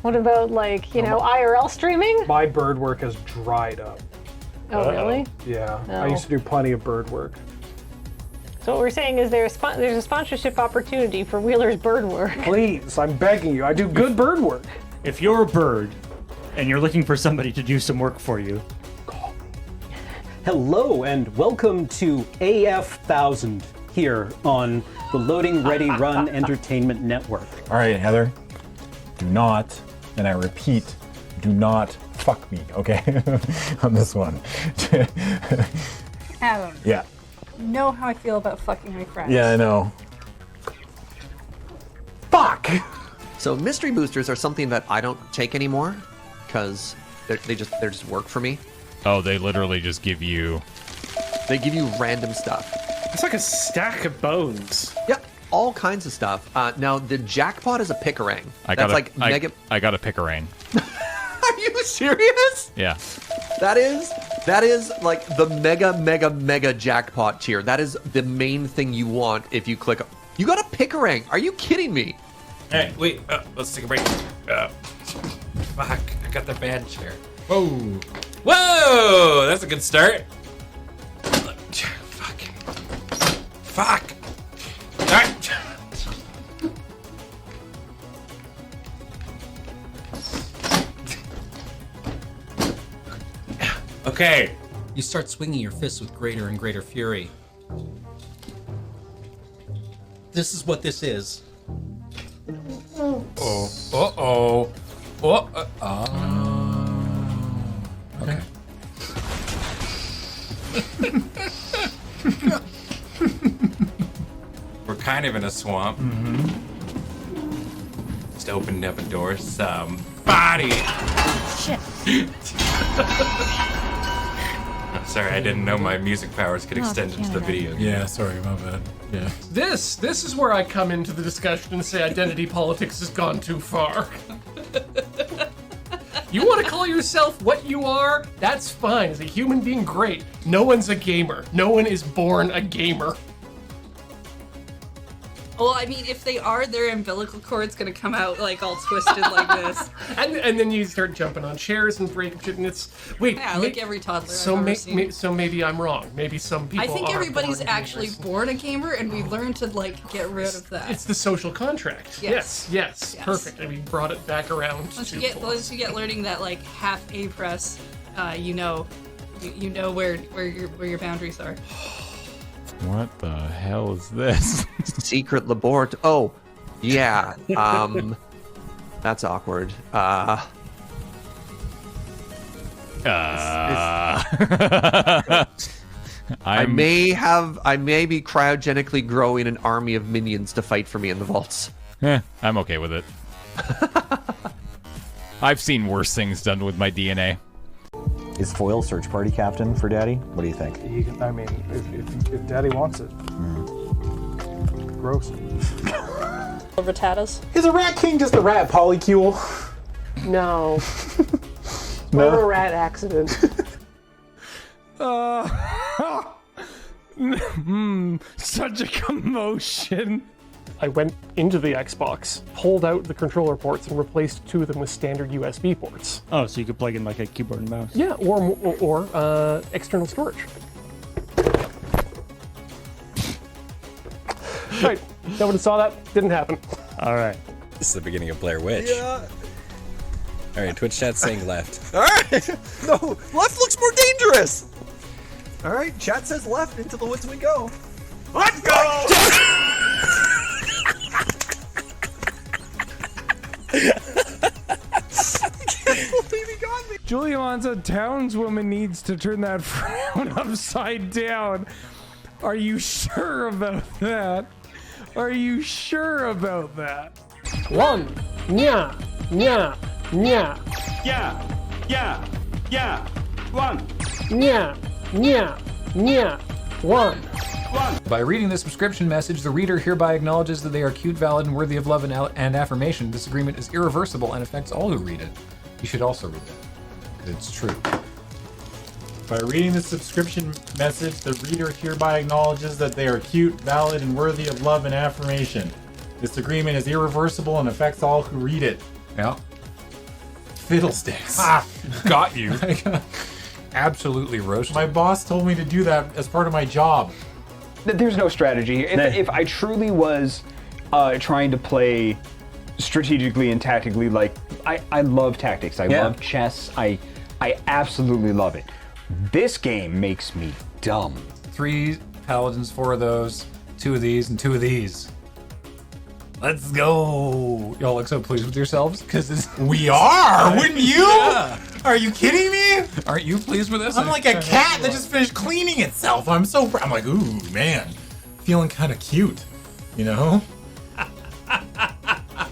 what about like, IRL streaming? My bird work has dried up. Oh, really? Yeah. No. I used to do plenty of bird work. So what we're saying is there's a sponsorship opportunity for Wheeler's bird work. Please, I'm begging you. I do good bird work. If you're a bird and you're looking for somebody to do some work for you, call me. Hello and welcome to AF1000 here on the Loading Ready Run Entertainment Network. All right, Heather. Do not, and I repeat, do not fuck me, okay? On this one. Adam. Yeah. You know how I feel about fucking my friends. Yeah, I know. Fuck! So mystery boosters are something that I don't take anymore because they're just work for me. Oh, they literally just give you... They give you random stuff. It's like a stack of bones. Yeah, all kinds of stuff. Now the jackpot is a picarang. I got a picarang. Are you serious? Yeah. That is like the mega jackpot tier. That is the main thing you want if you click. You got a picarang. Are you kidding me? Hey, wait. Let's take a break. Fuck, I got the bad chair. Whoa. Whoa, that's a good start. Fuck. All right. Okay. You start swinging your fists with greater and greater fury. This is what this is. Oh. Okay. We're kind of in a swamp. Just opened up a door. Somebody. Shit. I'm sorry, I didn't know my music powers could extend into the video game. Yeah, sorry, my bad. Yeah. This is where I come into the discussion and say identity politics has gone too far. You want to call yourself what you are? That's fine. As a human being, great. No one's a gamer. No one is born a gamer. Well, I mean, if they are, their umbilical cord's gonna come out like all twisted like this. And then you start jumping on chairs and breaking shit, and it's like every toddler. So I've ever seen. so maybe I'm wrong. Maybe some people. I think are everybody's born actually gamers. born a gamer, and we learned to get rid of that. It's the social contract. Yes. Perfect. And we brought it back around. Once you get learning that like half A press, you know where your boundaries are. What the hell is this? Secret laboratory. Oh, yeah. That's awkward. I may be cryogenically growing an army of minions to fight for me in the vaults. I'm okay with it. I've seen worse things done with my DNA. Is Foil search party captain for Daddy? What do you think? He can, I mean, if Daddy wants it. Gross. Ratatas. Is a rat king just a rat polycule? No. No? Or a rat accident. Such a commotion. I went into the Xbox, pulled out the controller ports, and replaced 2 of them with standard USB ports. Oh, so you could plug in like a keyboard and mouse. Yeah, or external storage. Right, nobody saw that. Didn't happen. All right. This is the beginning of Blair Witch. Yeah. All right, Twitch chat's saying left. All right. No, left looks more dangerous. All right, chat says left. Into the woods we go. Let's go. Julia wants a townswoman needs to turn that frown upside down. Are you sure about that? Are you sure about that? 1. Nya. Nya. Nya. Yeah. 1. Nya. Nya. Nya. 1. By reading the subscription message, the reader hereby acknowledges that they are cute, valid, and worthy of love and affirmation. This agreement is irreversible and affects all who read it. You should also read it, because it's true. By reading the subscription message, the reader hereby acknowledges that they are cute, valid, and worthy of love and affirmation. This agreement is irreversible and affects all who read it. Yeah. Fiddlesticks. Got you. Absolutely roasted. My boss told me to do that as part of my job. There's no strategy. If I truly was trying to play strategically and tactically, like I love tactics. I love chess. I absolutely love it. This game makes me dumb. 3 paladins, 4 of those, 2 of these, and 2 of these. Let's go. Y'all look so pleased with yourselves because we are. Wouldn't you? Yeah. Are you kidding me? Aren't you pleased with this? I'm like a cat that just finished cleaning itself. I'm like, ooh, man, feeling kind of cute, you know?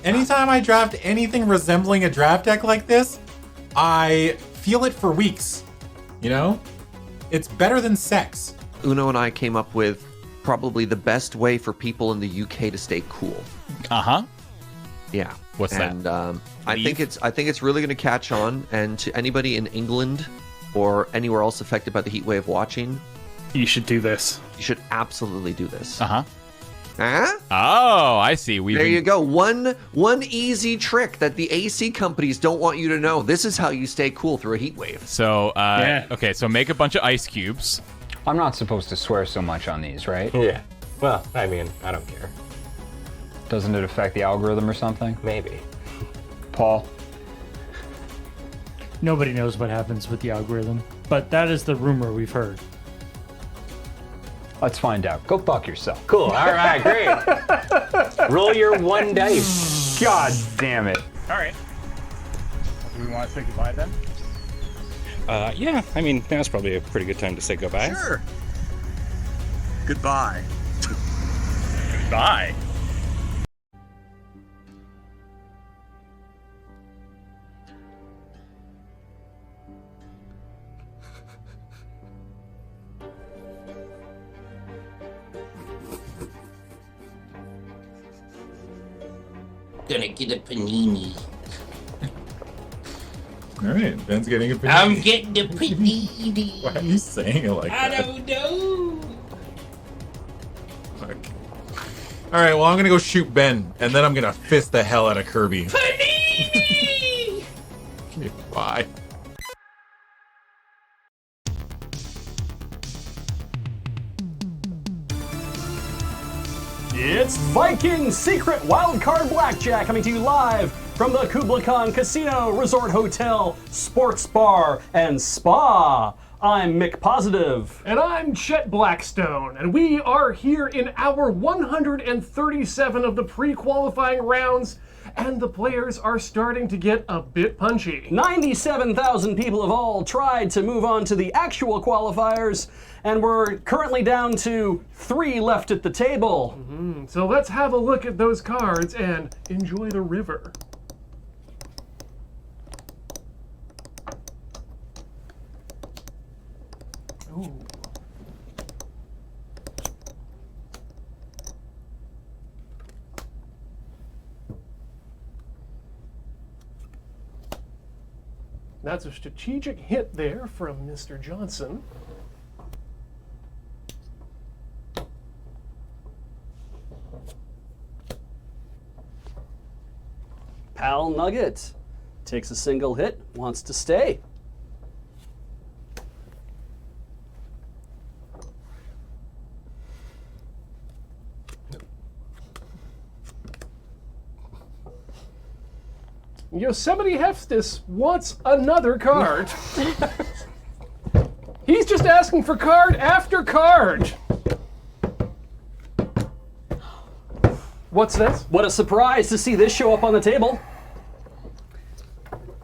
Anytime I draft anything resembling a draft deck like this, I feel it for weeks, you know? It's better than sex. Uno and I came up with probably the best way for people in the UK to stay cool. Uh-huh. Yeah. What's that? I Leave? think it's really going to catch on, and to anybody in England or anywhere else affected by the heat wave watching, you should do this. You should absolutely do this. Uh-huh. Huh? Oh, I see. There you go. One easy trick that the AC companies don't want you to know. This is how you stay cool through a heat wave. So, okay, so make a bunch of ice cubes. I'm not supposed to swear so much on these, right? Yeah. Well, I mean, I don't care. Doesn't it affect the algorithm or something? Maybe. Paul? Nobody knows what happens with the algorithm, but that is the rumor we've heard. Let's find out. Go fuck yourself. Cool. All right, great. Roll your 1 dice. God damn it. All right. Do we want to say goodbye then? Yeah, I mean, now's probably a pretty good time to say goodbye. Sure. Goodbye. Goodbye. Gonna get a panini. All right, Ben's getting a panini. I'm getting the panini. Why are you saying it like I that? don't know. Okay. All right, well, I'm gonna go shoot Ben, and then I'm gonna fist the hell out of Kirby. Panini! Okay, bye. It's Viking Secret Wildcard Blackjack coming to you live from the Kublai Khan Casino, Resort Hotel, Sports Bar, and Spa I'm Mick Positive. And I'm Chet Blackstone, and we are here in our 137 of the pre-qualifying rounds, and the players are starting to get a bit punchy. 97,000 people have all tried to move on to the actual qualifiers, and we're currently down to 3 left at the table. So let's have a look at those cards and enjoy the river. Ooh. That's a strategic hit there from Mr. Johnson. Pal Nugget takes a single hit, wants to stay. Yosemite Hefstis wants another card. He's just asking for card after card. What's this? What a surprise to see this show up on the table.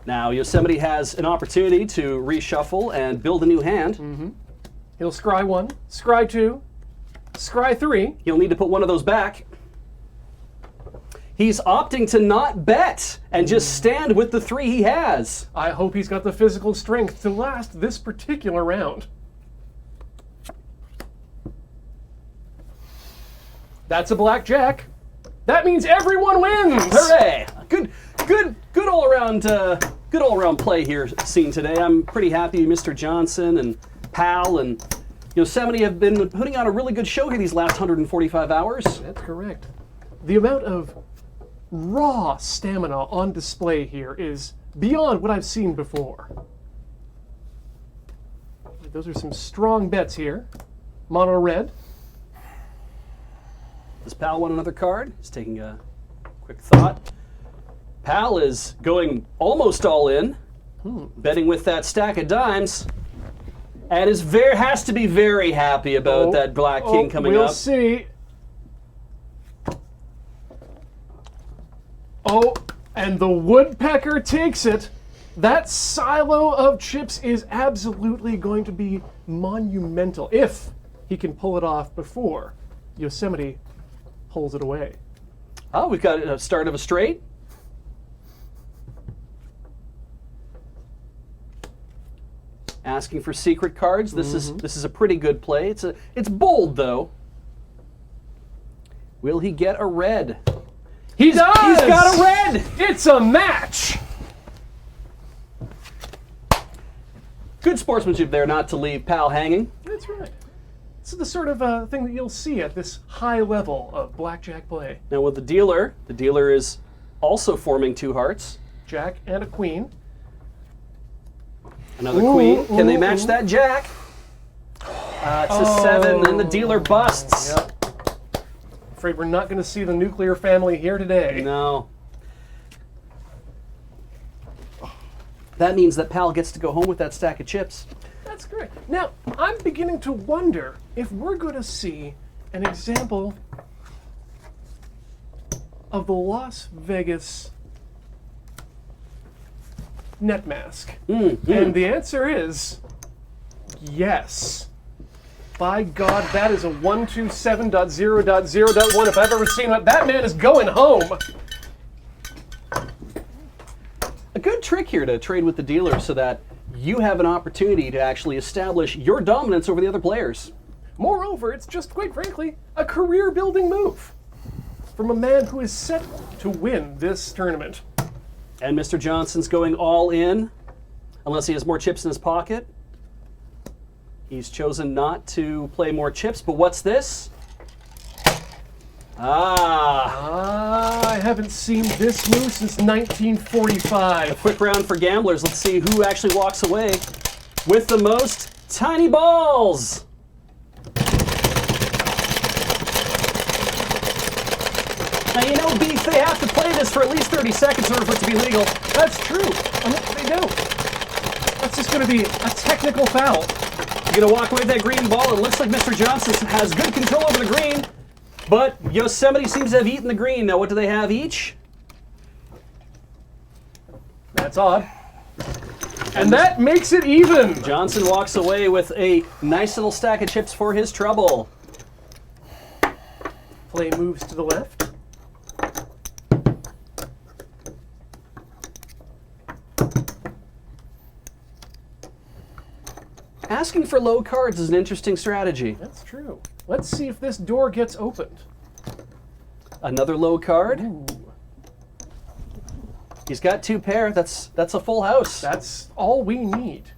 Now, Yosemite has an opportunity to reshuffle and build a new hand. He'll scry 1, scry 2, scry 3. He'll need to put one of those back. He's opting to not bet and just stand with the 3 he has. I hope he's got the physical strength to last this particular round. That's a blackjack. That means everyone wins. Hooray! Good all around play here seen today. I'm pretty happy Mr. Johnson and Pal and Yosemite have been putting on a really good show here these last 145 hours. That's correct. The amount of raw stamina on display here is beyond what I've seen before. Those are some strong bets here. Mono red. Does Pal want another card? He's taking a quick thought. Pal is going almost all in, betting with that stack of dimes, and has to be very happy about that Black King coming we'll up. We'll see. Oh, and the woodpecker takes it. That silo of chips is absolutely going to be monumental if he can pull it off before Yosemite pulls it away. Oh, we've got a start of a straight. Asking for secret cards. This is a pretty good play. It's bold though. Will he get a red? He does! He's got a red! It's a match! Good sportsmanship there not to leave Pal hanging. That's right. This is the sort of thing that you'll see at this high level of blackjack play. Now with the dealer is also forming 2 hearts. Jack and a queen. Another queen. Can they match that jack? It's a 7, and the dealer busts. Yep. Afraid we're not going to see the nuclear family here today. No. That means that Pal gets to go home with that stack of chips. That's great. Now, I'm beginning to wonder if we're going to see an example of the Las Vegas net mask. And the answer is yes. By God, that is a 127.0.0.1. If I've ever seen it, that man is going home. A good trick here to trade with the dealer so that you have an opportunity to actually establish your dominance over the other players. Moreover, it's just, quite frankly, a career-building move from a man who is set to win this tournament. And Mr. Johnson's going all in, unless he has more chips in his pocket. He's chosen not to play more chips, but what's this? I haven't seen this move since 1945. A quick round for gamblers. Let's see who actually walks away with the most tiny balls. Now, you know, Beef, they have to play this for at least 30 seconds in order for it to be legal. That's true. Unless they don't. That's just going to be a technical foul. You're going to walk away with that green ball. It looks like Mr. Johnson has good control over the green, but Yosemite seems to have eaten the green. Now, what do they have each? That's odd. And that makes it even. Johnson walks away with a nice little stack of chips for his trouble. Play moves to the left. Asking for low cards is an interesting strategy. That's true. Let's see if this door gets opened. Another low card. Ooh. He's got 2 pair. That's a full house. That's all we need.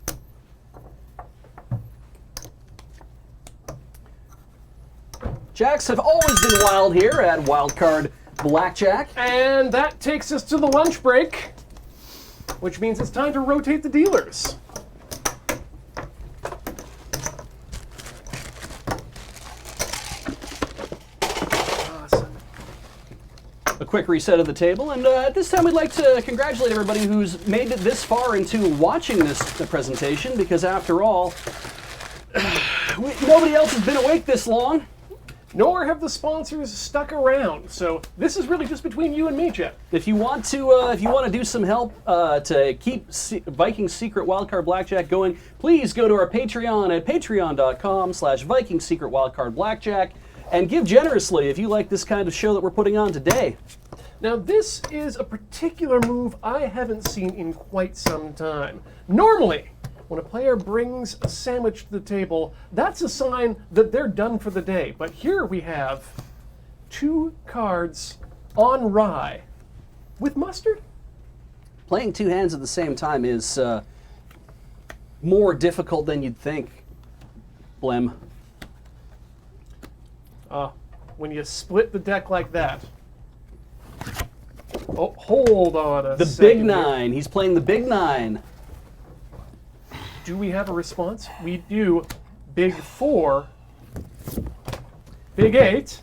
Jacks have always been wild here at Wildcard Blackjack. And that takes us to the lunch break, which means it's time to rotate the dealers. A quick reset of the table, and at this time we'd like to congratulate everybody who's made it this far into watching this presentation, because after all, nobody else has been awake this long. Nor have the sponsors stuck around, so this is really just between you and me, Jeff. If you want to do some help to keep Viking's Secret Wildcard Blackjack going, please go to our Patreon at patreon.com/Viking's Secret Wildcard Blackjack. And give generously if you like this kind of show that we're putting on today. Now this is a particular move I haven't seen in quite some time. Normally, when a player brings a sandwich to the table, that's a sign that they're done for the day. But here we have 2 cards on rye with mustard. Playing 2 hands at the same time is more difficult than you'd think, Blem. When you split the deck like that. Oh, hold on a The second. big 9. He's playing the big 9. Do we have a response? We do. Big 4. Big 8.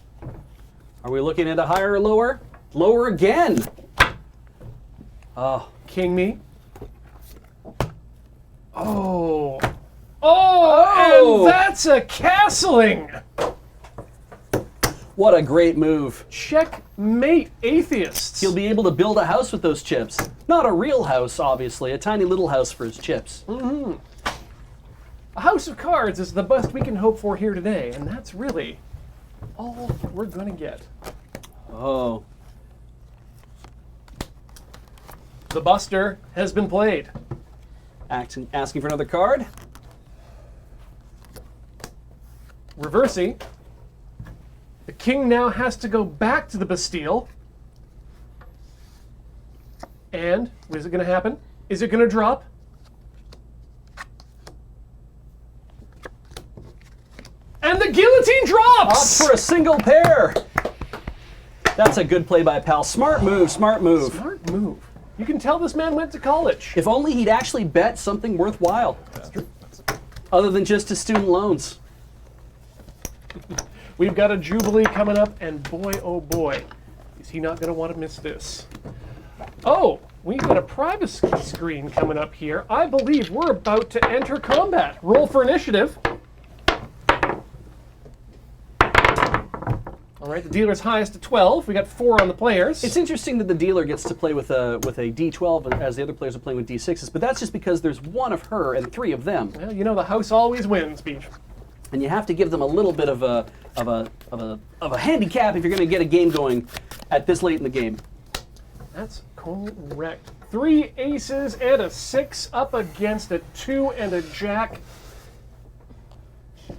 Are we looking at a higher or lower? Lower again. Oh. King me. Oh. Oh, and that's a castling. What a great move. Checkmate, atheists. He'll be able to build a house with those chips. Not a real house, obviously. A tiny little house for his chips. Mm-hmm. A house of cards is the best we can hope for here today, and that's really all we're going to get. Oh. The Buster has been played. Asking for another card. Reversing. The king now has to go back to the Bastille. And, what is it going to happen? Is it going to drop? And the guillotine drops! Up for a single pair. That's a good play by Pal. Smart move, smart move. Smart move. You can tell this man went to college. If only he'd actually bet something worthwhile. That's true. Other than just his student loans. We've got a Jubilee coming up, and boy, oh boy, is he not going to want to miss this. Oh, we've got a privacy screen coming up here. I believe we're about to enter combat. Roll for initiative. All right, the dealer's highest at 12. We got 4 on the players. It's interesting that the dealer gets to play with a D12 as the other players are playing with D6s, but that's just because there's 1 of her and 3 of them. Well, you know the house always wins, Beach. And you have to give them a little bit of a handicap if you're going to get a game going at this late in the game. That's correct. 3 aces and a 6 up against a 2 and a jack.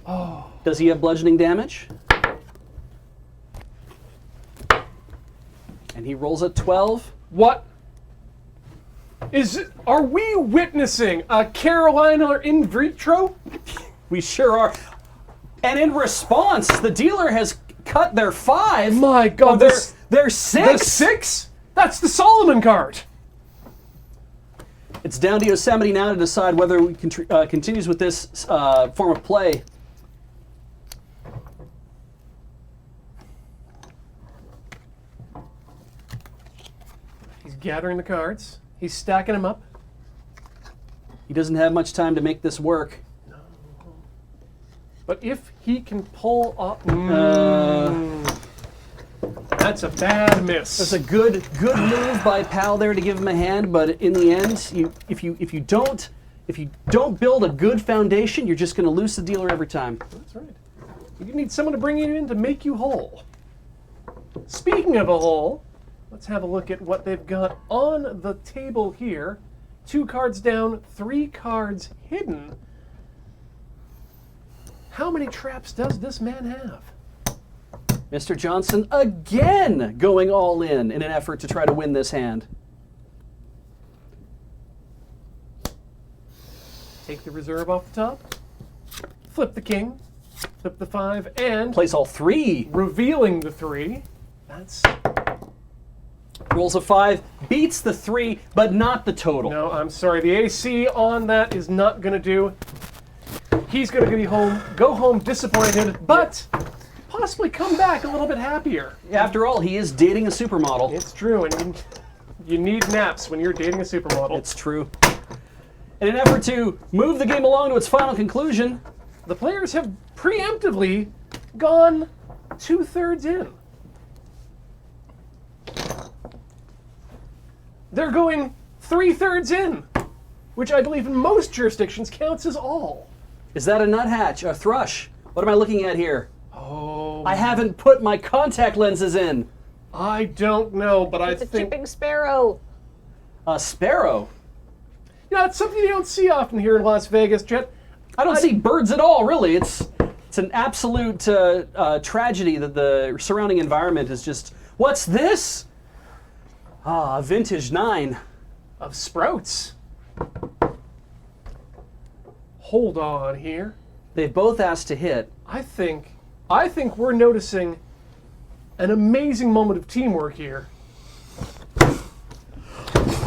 Oh. Does he have bludgeoning damage? And he rolls a 12. What? Are we witnessing a Carolina in vitro? We sure are. And in response, the dealer has cut their 5. My God, their 6. The 6? That's the Solomon card. It's down to Yosemite now to decide whether we continues with this form of play. He's gathering the cards. He's stacking them up. He doesn't have much time to make this work. But if he can pull up, that's a bad miss. That's a good move by Pal there to give him a hand, but in the end, if you don't build a good foundation, you're just going to lose the dealer every time. That's right. You need someone to bring you in to make you whole. Speaking of a hole, let's have a look at what they've got on the table here. 2 cards down, 3 cards hidden. How many traps does this man have? Mr. Johnson again going all in an effort to try to win this hand. Take the reserve off the top, flip the king, flip the 5, and place all 3. Revealing the 3. That's rolls a 5, beats the 3, but not the total. No, I'm sorry. The AC on that is not going to do. He's going to go home disappointed, but possibly come back a little bit happier. After all, he is dating a supermodel. It's true, and you need naps when you're dating a supermodel. It's true. In an effort to move the game along to its final conclusion, the players have preemptively gone 2/3 in. They're going 3/3 in, which I believe in most jurisdictions counts as all. is that a nuthatch, a thrush? What am I looking at here? Oh. I haven't put my contact lenses in. I don't know, but It's I a think chipping sparrow. A sparrow? You know, it's something you don't see often here in Las Vegas, Jet. I don't see birds at all, really. It's an absolute tragedy that the surrounding environment is just. What's this? Ah, a vintage 9 of sprouts. Hold on here. They've both asked to hit. I think we're noticing an amazing moment of teamwork here.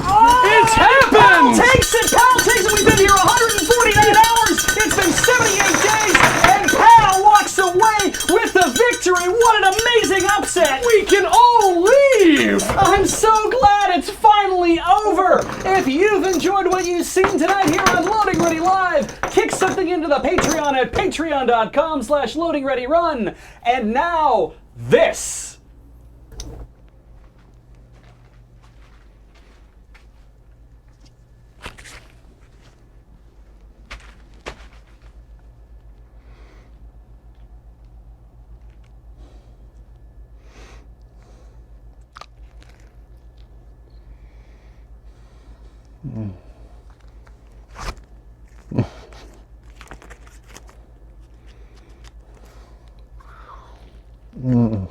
It's happened! Pal takes it! Pal takes it! We've been here 149 hours! It's been 78 days! And Pal walks away with the victory! What an amazing upset! We can all leave! I'm so glad it's finally over! If you've enjoyed what you've seen tonight here on Loading Ready Live, kick something into the Patreon at patreon.com/LoadingReadyRun. And now, this! Mm.